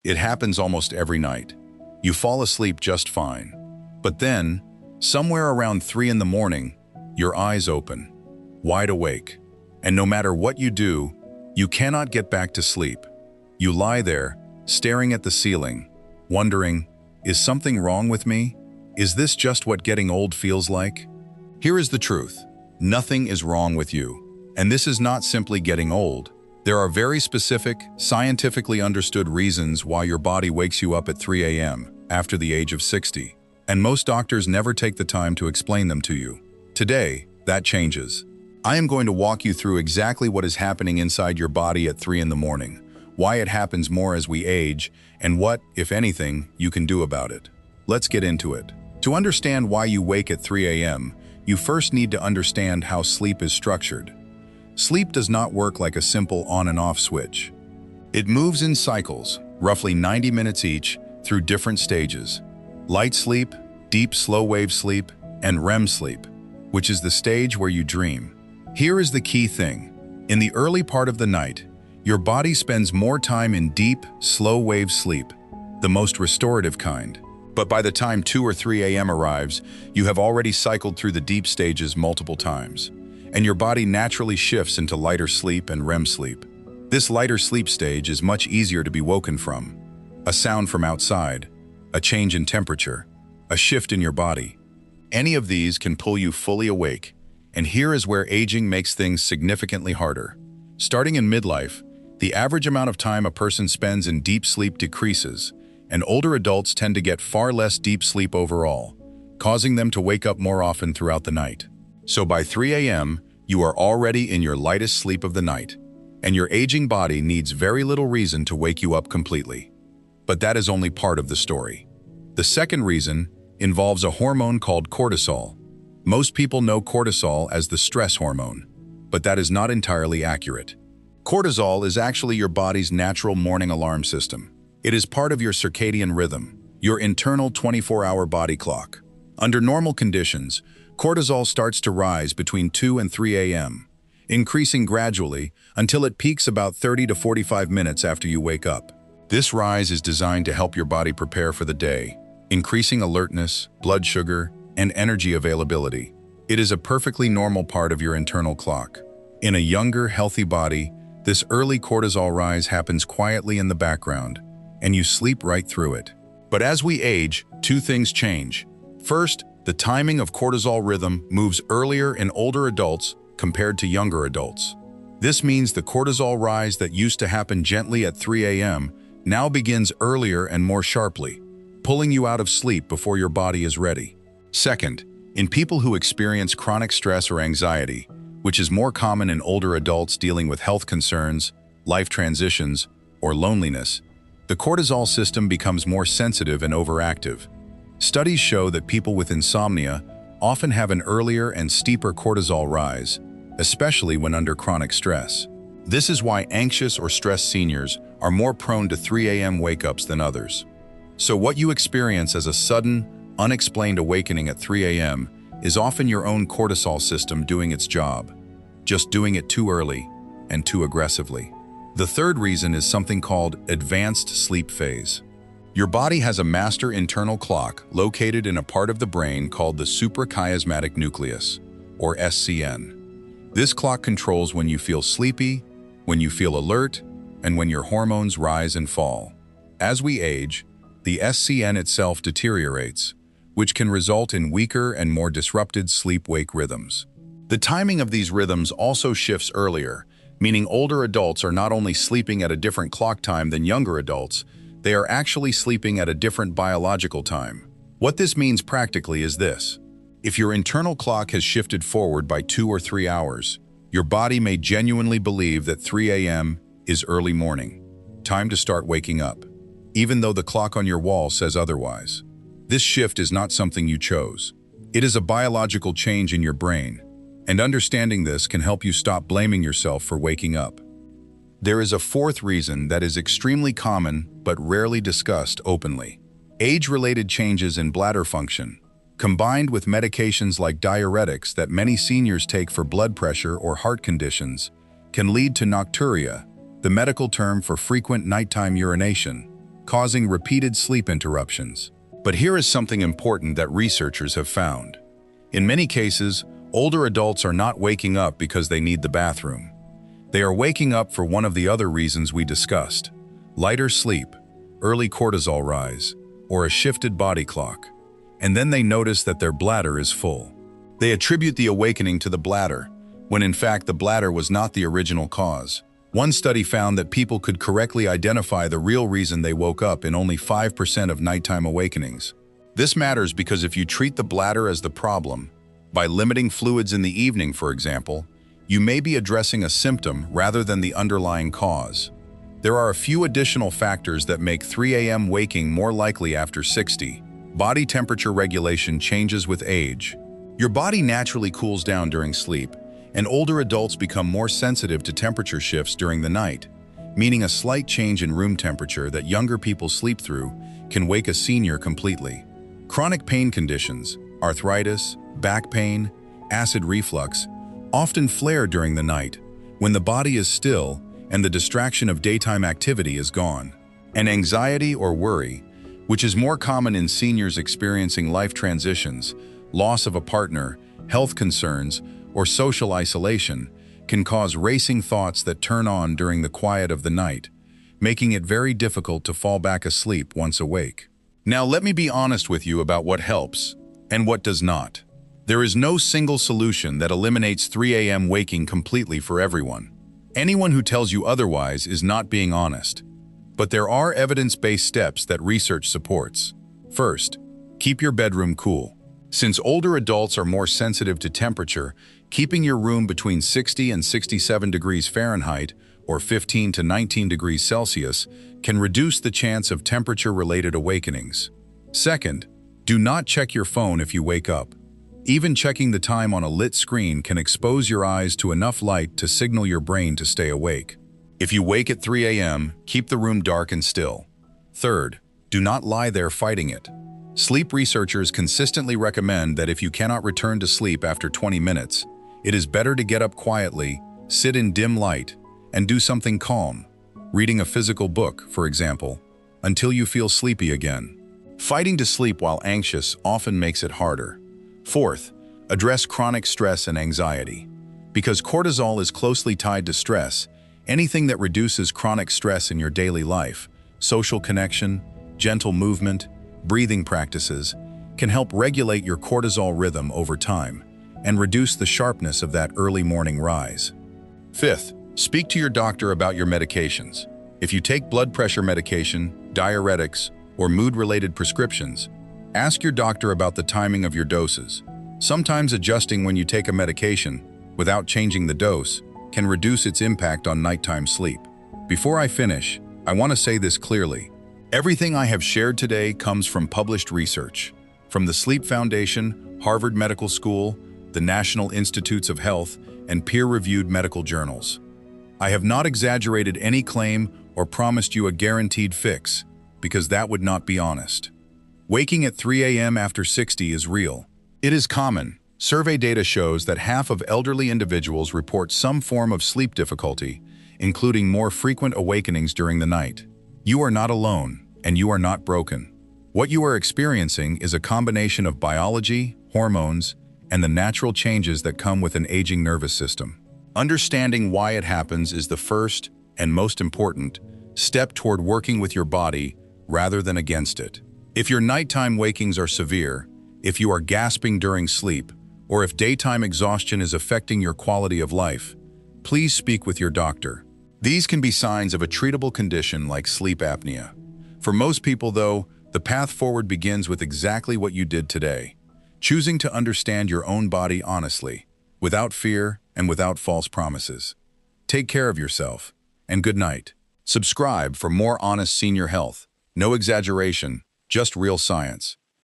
It happens almost every night. You fall asleep just fine. But then, somewhere around 3 in the morning, your eyes open, wide awake. And no matter what you do, you cannot get back to sleep. You lie there, staring at the ceiling, wondering, is something wrong with me? Is this just what getting old feels like? Here is the truth. Nothing is wrong with you. And this is not simply getting old. There are very specific, scientifically understood reasons why your body wakes you up at 3 a.m. after the age of 60. And most doctors never take the time to explain them to you. Today, that changes. I am going to walk you through exactly what is happening inside your body at 3 in the morning, why it happens more as we age, and what, if anything, you can do about it. Let's get into it. To understand why you wake at 3 a.m., you first need to understand how sleep is structured. Sleep does not work like a simple on and off switch. It moves in cycles, roughly 90 minutes each, through different stages. Light sleep, deep slow-wave sleep, and REM sleep, which is the stage where you dream. Here is the key thing. In the early part of the night, your body spends more time in deep, slow-wave sleep, the most restorative kind. But by the time 2 or 3 a.m. arrives, you have already cycled through the deep stages multiple times, and your body naturally shifts into lighter sleep and REM sleep. This lighter sleep stage is much easier to be woken from. A sound from outside, a change in temperature, a shift in your body. Any of these can pull you fully awake, and here is where aging makes things significantly harder. Starting in midlife, the average amount of time a person spends in deep sleep decreases, and older adults tend to get far less deep sleep overall, causing them to wake up more often throughout the night. So by 3 a.m., you are already in your lightest sleep of the night, and your aging body needs very little reason to wake you up completely. But that is only part of the story. The second reason involves a hormone called cortisol. Most people know cortisol as the stress hormone, but that is not entirely accurate. Cortisol is actually your body's natural morning alarm system. It is part of your circadian rhythm, your internal 24-hour body clock. Under normal conditions, cortisol starts to rise between 2 and 3 a.m., increasing gradually until it peaks about 30 to 45 minutes after you wake up. This rise is designed to help your body prepare for the day, increasing alertness, blood sugar, and energy availability. It is a perfectly normal part of your internal clock. In a younger, healthy body, this early cortisol rise happens quietly in the background, and you sleep right through it. But as we age, two things change. First, the timing of cortisol rhythm moves earlier in older adults compared to younger adults. This means the cortisol rise that used to happen gently at 3 a.m. now begins earlier and more sharply, pulling you out of sleep before your body is ready. Second, in people who experience chronic stress or anxiety, which is more common in older adults dealing with health concerns, life transitions, or loneliness, the cortisol system becomes more sensitive and overactive. Studies show that people with insomnia often have an earlier and steeper cortisol rise, especially when under chronic stress. This is why anxious or stressed seniors are more prone to 3 a.m. wake-ups than others. So what you experience as a sudden, unexplained awakening at 3 a.m. is often your own cortisol system doing its job, just doing it too early and too aggressively. The third reason is something called advanced sleep phase. Your body has a master internal clock located in a part of the brain called the suprachiasmatic nucleus, or SCN. This clock controls when you feel sleepy, when you feel alert, and when your hormones rise and fall. As we age, the SCN itself deteriorates, which can result in weaker and more disrupted sleep-wake rhythms. The timing of these rhythms also shifts earlier, meaning older adults are not only sleeping at a different clock time than younger adults, they are actually sleeping at a different biological time. What this means practically is this. If your internal clock has shifted forward by 2 or 3 hours, your body may genuinely believe that 3 a.m. is early morning, time to start waking up, even though the clock on your wall says otherwise. This shift is not something you chose. It is a biological change in your brain, and understanding this can help you stop blaming yourself for waking up. There is a fourth reason that is extremely common but rarely discussed openly. Age-related changes in bladder function, combined with medications like diuretics that many seniors take for blood pressure or heart conditions, can lead to nocturia, the medical term for frequent nighttime urination, causing repeated sleep interruptions. But here is something important that researchers have found. In many cases, older adults are not waking up because they need the bathroom. They are waking up for one of the other reasons we discussed: lighter sleep, early cortisol rise, or a shifted body clock. And then they notice that their bladder is full. They attribute the awakening to the bladder, when in fact the bladder was not the original cause. One study found that people could correctly identify the real reason they woke up in only 5% of nighttime awakenings. This matters because if you treat the bladder as the problem, by limiting fluids in the evening, for example, you may be addressing a symptom rather than the underlying cause. There are a few additional factors that make 3 a.m. waking more likely after 60. Body temperature regulation changes with age. Your body naturally cools down during sleep, and older adults become more sensitive to temperature shifts during the night, meaning a slight change in room temperature that younger people sleep through can wake a senior completely. Chronic pain conditions, arthritis, back pain, acid reflux, often flare during the night when the body is still and the distraction of daytime activity is gone. And anxiety or worry, which is more common in seniors experiencing life transitions, loss of a partner, health concerns, or social isolation, can cause racing thoughts that turn on during the quiet of the night, making it very difficult to fall back asleep once awake. Now let me be honest with you about what helps and what does not. There is no single solution that eliminates 3 a.m. waking completely for everyone. Anyone who tells you otherwise is not being honest. But there are evidence-based steps that research supports. First, keep your bedroom cool. Since older adults are more sensitive to temperature, keeping your room between 60 and 67 degrees Fahrenheit or 15 to 19 degrees Celsius can reduce the chance of temperature-related awakenings. Second, do not check your phone if you wake up. Even checking the time on a lit screen can expose your eyes to enough light to signal your brain to stay awake. If you wake at 3 a.m., keep the room dark and still. Third, do not lie there fighting it. Sleep researchers consistently recommend that if you cannot return to sleep after 20 minutes, it is better to get up quietly, sit in dim light, and do something calm, reading a physical book, for example, until you feel sleepy again. Fighting to sleep while anxious often makes it harder. Fourth, address chronic stress and anxiety. Because cortisol is closely tied to stress, anything that reduces chronic stress in your daily life, social connection, gentle movement, breathing practices, can help regulate your cortisol rhythm over time and reduce the sharpness of that early morning rise. Fifth, speak to your doctor about your medications. If you take blood pressure medication, diuretics, or mood-related prescriptions, ask your doctor about the timing of your doses. Sometimes adjusting when you take a medication, without changing the dose, can reduce its impact on nighttime sleep. Before I finish, I want to say this clearly. Everything I have shared today comes from published research, from the Sleep Foundation, Harvard Medical School, the National Institutes of Health, and peer-reviewed medical journals. I have not exaggerated any claim or promised you a guaranteed fix, because that would not be honest. Waking at 3 a.m. after 60 is real. It is common. Survey data shows that half of elderly individuals report some form of sleep difficulty, including more frequent awakenings during the night. You are not alone, and you are not broken. What you are experiencing is a combination of biology, hormones, and the natural changes that come with an aging nervous system. Understanding why it happens is the first, and most important, step toward working with your body rather than against it. If your nighttime wakings are severe, if you are gasping during sleep, or if daytime exhaustion is affecting your quality of life, please speak with your doctor. These can be signs of a treatable condition like sleep apnea. For most people, though, the path forward begins with exactly what you did today, choosing to understand your own body honestly, without fear and without false promises. Take care of yourself, and good night. Subscribe for more honest senior health. No exaggeration, just real science.